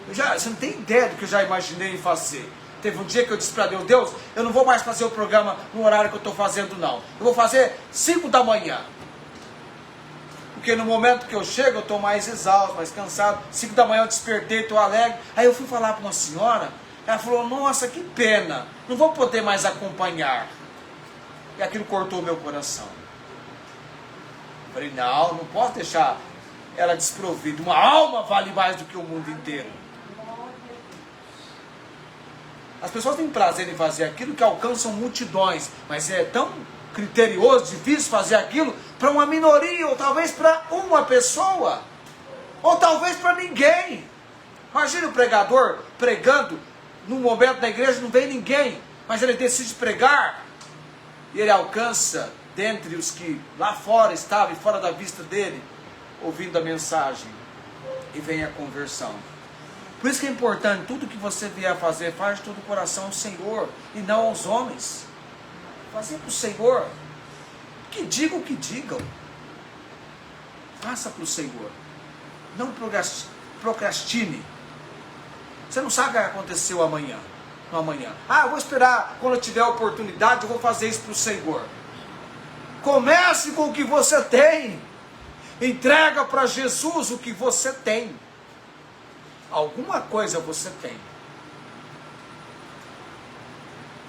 Speaker 1: Você não tem ideia do que eu já imaginei em fazer. Teve um dia que eu disse para Deus, eu não vou mais fazer o programa no horário que eu estou fazendo não. Eu vou fazer 5 da manhã. Porque no momento que eu chego, eu estou mais exausto, mais cansado. 5 da manhã eu despertei, estou alegre. Aí eu fui falar para uma senhora, ela falou, nossa, que pena, não vou poder mais acompanhar. E aquilo cortou o meu coração. Eu falei, não posso deixar ela desprovida. Uma alma vale mais do que o mundo inteiro. As pessoas têm prazer em fazer aquilo que alcançam multidões, mas é tão criterioso, difícil fazer aquilo para uma minoria, ou talvez para uma pessoa, ou talvez para ninguém. Imagina o pregador pregando, num momento da igreja não vem ninguém, mas ele decide pregar, e ele alcança, dentre os que lá fora estavam, e fora da vista dele, ouvindo a mensagem, e vem a conversão. Por isso que é importante, tudo que você vier a fazer, faz de todo o coração ao Senhor, e não aos homens. Fazer para o Senhor, que digam o que digam. Faça para o Senhor. Não procrastine. Você não sabe o que aconteceu amanhã. No amanhã. Eu vou esperar, quando eu tiver a oportunidade, eu vou fazer isso para o Senhor. Comece com o que você tem. Entrega para Jesus o que você tem. Alguma coisa você tem.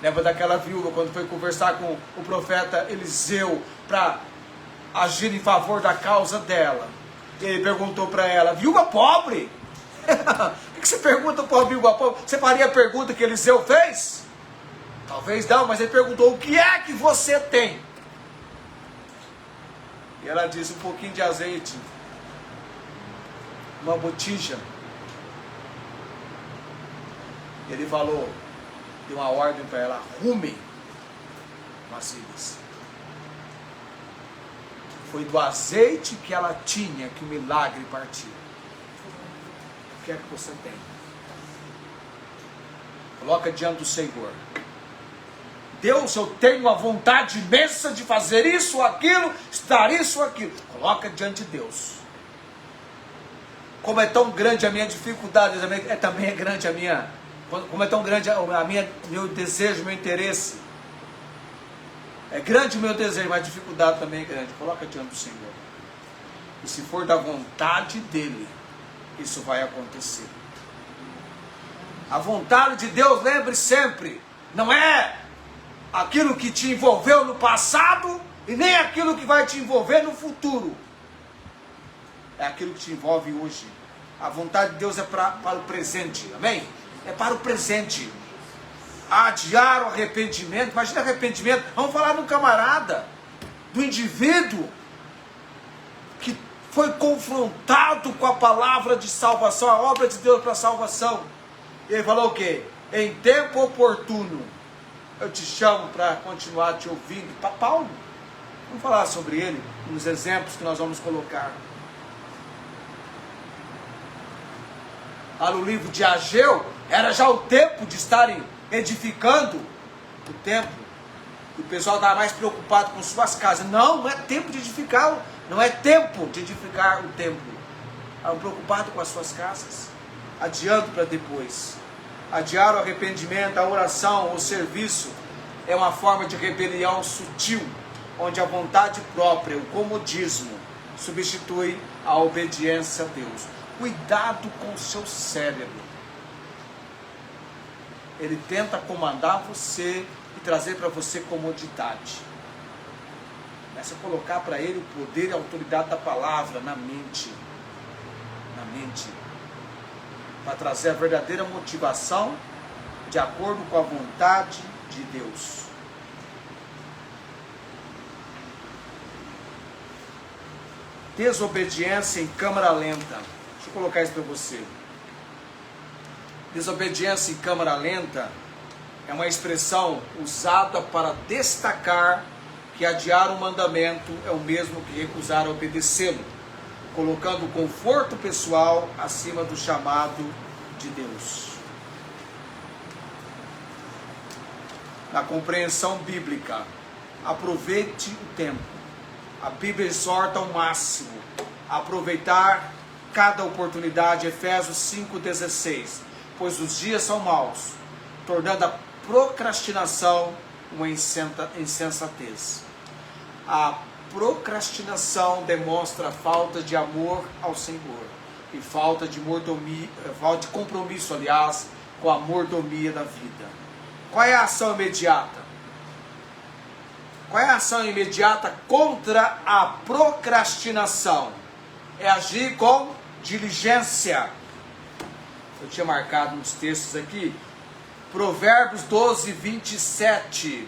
Speaker 1: Lembra daquela viúva quando foi conversar com o profeta Eliseu para agir em favor da causa dela? Ele perguntou para ela, viúva pobre? O que você pergunta para a viúva pobre? Você faria a pergunta que Eliseu fez? Talvez não, mas ele perguntou, o que é que você tem? E ela disse, um pouquinho de azeite, uma botija. Ele falou, deu uma ordem para ela, arrume vasilhas. Foi do azeite que ela tinha que o milagre partiu. O que é que você tem? Coloca diante do Senhor. Deus, eu tenho a vontade imensa de fazer isso, aquilo, estar isso, aquilo. Coloca diante de Deus. Como é tão grande a minha dificuldade, também é grande a minha... Como é tão grande meu desejo, meu interesse. É grande o meu desejo, mas a dificuldade também é grande. Coloca diante do Senhor. E se for da vontade dEle, isso vai acontecer. A vontade de Deus, lembre sempre, não é aquilo que te envolveu no passado e nem aquilo que vai te envolver no futuro. É aquilo que te envolve hoje. A vontade de Deus é para o presente, amém? É para o presente. Adiar o arrependimento. Imagina arrependimento. Vamos falar do camarada, do indivíduo que foi confrontado com a palavra de salvação, a obra de Deus para a salvação. E ele falou o quê? Em tempo oportuno eu te chamo para continuar te ouvindo. Para Paulo. Vamos falar sobre ele nos exemplos que nós vamos colocar. Lá no livro de Ageu, era já o tempo de estarem edificando o templo. E o pessoal estava mais preocupado com suas casas. Não é tempo de edificar, não é tempo de edificar o templo. Estavam preocupados com as suas casas, adiando para depois. Adiar o arrependimento, a oração, o serviço é uma forma de rebelião sutil, onde a vontade própria, o comodismo, substitui a obediência a Deus. Cuidado com o seu cérebro. Ele tenta comandar você e trazer para você comodidade. Começa a colocar para ele o poder e a autoridade da palavra na mente. Na mente. Para trazer a verdadeira motivação de acordo com a vontade de Deus. Desobediência em câmara lenta. Deixa eu colocar isso para você. Desobediência em câmara lenta é uma expressão usada para destacar que adiar um mandamento é o mesmo que recusar obedecê-lo, colocando o conforto pessoal acima do chamado de Deus. Na compreensão bíblica, aproveite o tempo. A Bíblia exorta ao máximo a aproveitar cada oportunidade, Efésios 5,16, pois os dias são maus, tornando a procrastinação uma insensatez. A procrastinação demonstra falta de amor ao Senhor e falta de compromisso, aliás, com a mordomia da vida. Qual é a ação imediata? Qual é a ação imediata contra a procrastinação? É agir com diligência. Eu tinha marcado nos textos aqui, Provérbios 12, 27.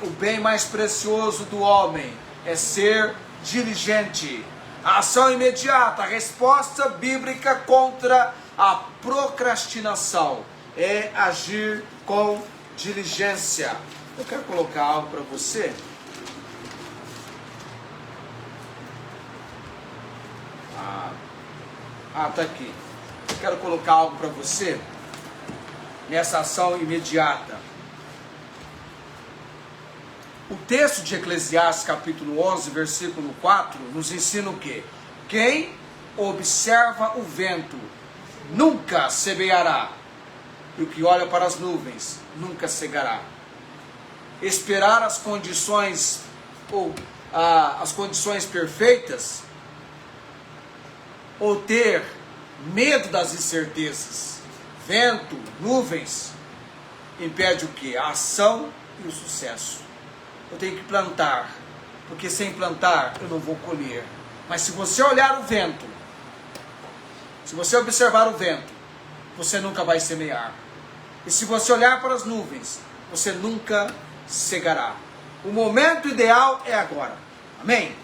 Speaker 1: O bem mais precioso do homem é ser diligente. A ação imediata, a resposta bíblica contra a procrastinação é agir com diligência. Eu quero colocar algo para você. Tá aqui. Eu quero colocar algo para você nessa ação imediata. O texto de Eclesiastes capítulo 11, versículo 4, nos ensina o quê? Quem observa o vento nunca semeará, e o que olha para as nuvens nunca cegará. Esperar as condições as condições perfeitas, ou ter medo das incertezas, vento, nuvens, impede o quê? A ação e o sucesso. Eu tenho que plantar, porque sem plantar eu não vou colher. Mas se você olhar o vento, se você observar o vento, você nunca vai semear. E se você olhar para as nuvens, você nunca cegará. O momento ideal é agora. Amém?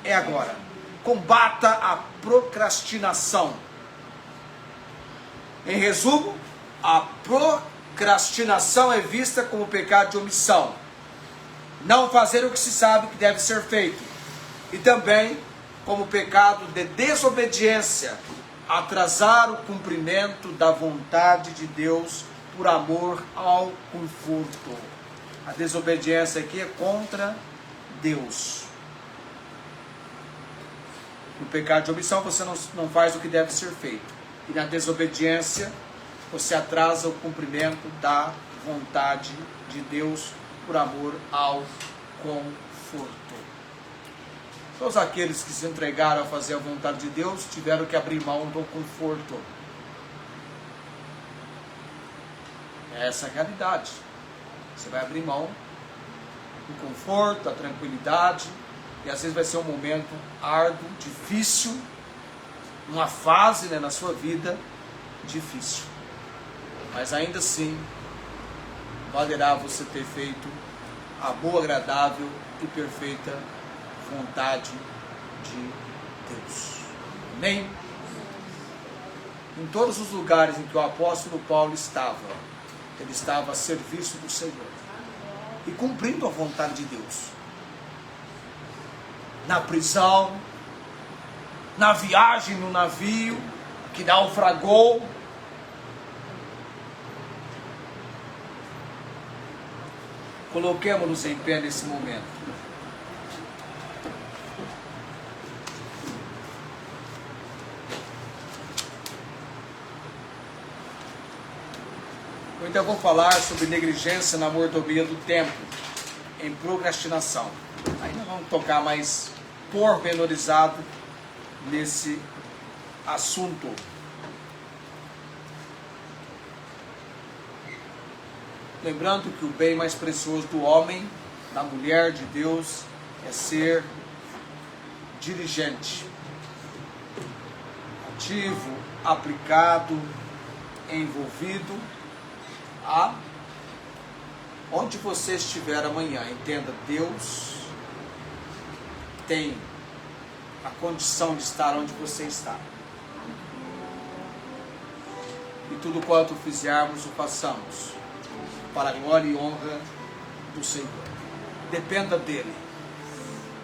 Speaker 1: É agora. Combata a procrastinação. Em resumo, a procrastinação é vista como pecado de omissão. Não fazer o que se sabe que deve ser feito. E também como pecado de desobediência, atrasar o cumprimento da vontade de Deus por amor ao conforto. A desobediência aqui é contra Deus. No pecado de omissão você não faz o que deve ser feito. E na desobediência você atrasa o cumprimento da vontade de Deus por amor ao conforto. Todos aqueles que se entregaram a fazer a vontade de Deus tiveram que abrir mão do conforto. Essa é a realidade. Você vai abrir mão do conforto, da tranquilidade, e às vezes vai ser um momento árduo, difícil, uma fase, na sua vida difícil. Mas ainda assim, valerá você ter feito a boa, agradável e perfeita vontade de Deus. Amém? Em todos os lugares em que o apóstolo Paulo estava, ele estava a serviço do Senhor e cumprindo a vontade de Deus. na prisão, na viagem no navio que naufragou. Coloquemos-nos em pé nesse momento. Eu ainda vou falar sobre negligência na mordomia do tempo, em procrastinação. Ainda vamos tocar mais pormenorizado nesse assunto. Lembrando que o bem mais precioso do homem, da mulher de Deus, é ser diligente, ativo, aplicado, envolvido. Onde você estiver amanhã, entenda, Deus tem a condição de estar onde você está. E tudo quanto fizermos, o façamos para a glória e honra do Senhor. Dependa dele,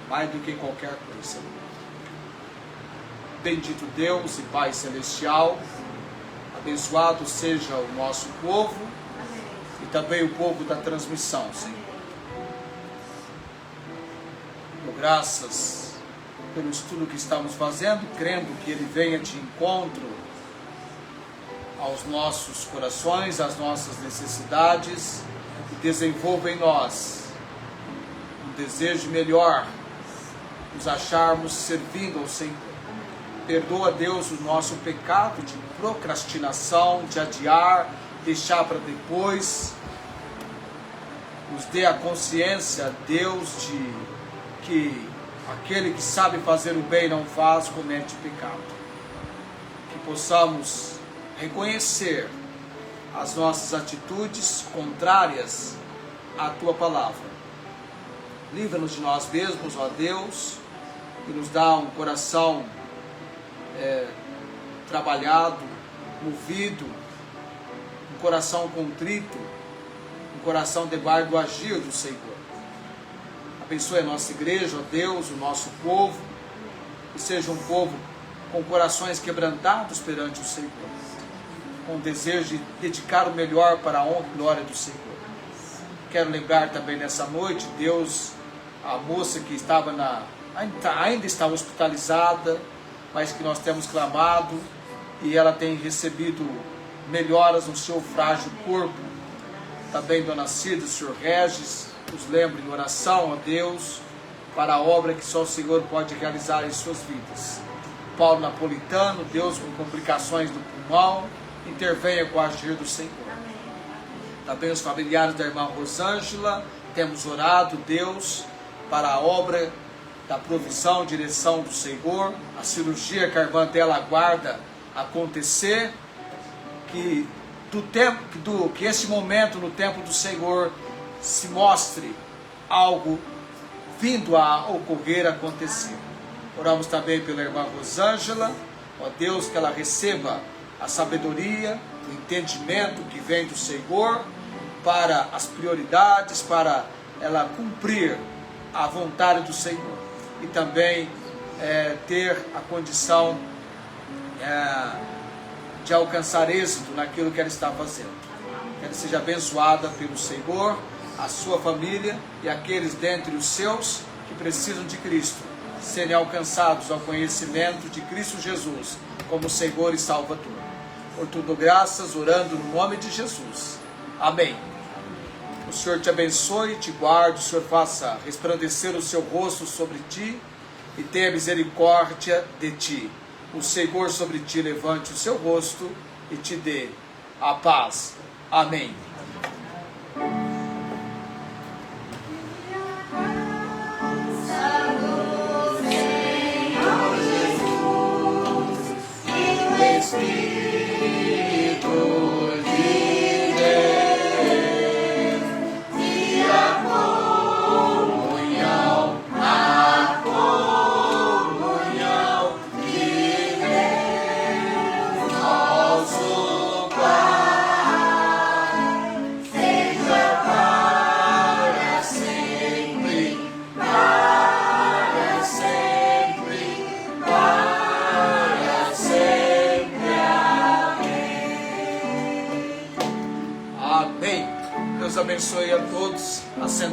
Speaker 1: mais do que qualquer coisa. Bendito Deus e Pai Celestial, abençoado seja o nosso povo e também o povo da transmissão, Senhor. Dou graças pelo estudo que estamos fazendo, crendo que ele venha de encontro aos nossos corações, às nossas necessidades, e desenvolva em nós um desejo melhor, nos acharmos servindo ao Senhor. Perdoa, Deus, o nosso pecado de procrastinação, de adiar, deixar para depois. Nos dê a consciência, Deus, de que aquele que sabe fazer o bem não faz, comete pecado. Que possamos reconhecer as nossas atitudes contrárias à Tua Palavra. Livra-nos de nós mesmos, ó Deus, e nos dá um coração trabalhado, movido, um coração contrito, um coração debaixo do agir do Senhor. Abençoe a nossa igreja, ó Deus, o nosso povo, que seja um povo com corações quebrantados perante o Senhor, com desejo de dedicar o melhor para a honra e glória do Senhor. Quero lembrar também nessa noite, Deus, a moça que estava ainda está hospitalizada, mas que nós temos clamado e ela tem recebido melhoras no seu frágil corpo. Também Dona Cida, o Senhor Regis, nos lembre em oração a Deus para a obra que só o Senhor pode realizar em suas vidas. Paulo Napolitano, Deus, com complicações do pulmão, intervenha com o agir do Senhor. Também os familiares da irmã Rosângela, temos orado, Deus, para a obra da provisão, direção do Senhor, a cirurgia que a irmã dela aguarda acontecer, que esse momento no tempo do Senhor se mostre algo vindo a ocorrer, acontecer. Oramos também pela irmã Rosângela, ó Deus, que ela receba a sabedoria, o entendimento que vem do Senhor para as prioridades, para ela cumprir a vontade do Senhor e também ter a condição de alcançar êxito naquilo que ela está fazendo. Que ela seja abençoada pelo Senhor, a sua família e aqueles dentre os seus que precisam de Cristo, serem alcançados ao conhecimento de Cristo Jesus como Senhor e Salvador. Por tudo graças, orando no nome de Jesus. Amém. O Senhor te abençoe, te guarde, o Senhor faça resplandecer o seu rosto sobre ti e tenha misericórdia de ti. O Senhor sobre ti levante o seu rosto e te dê a paz. Amém.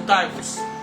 Speaker 1: Ajuntai-vos.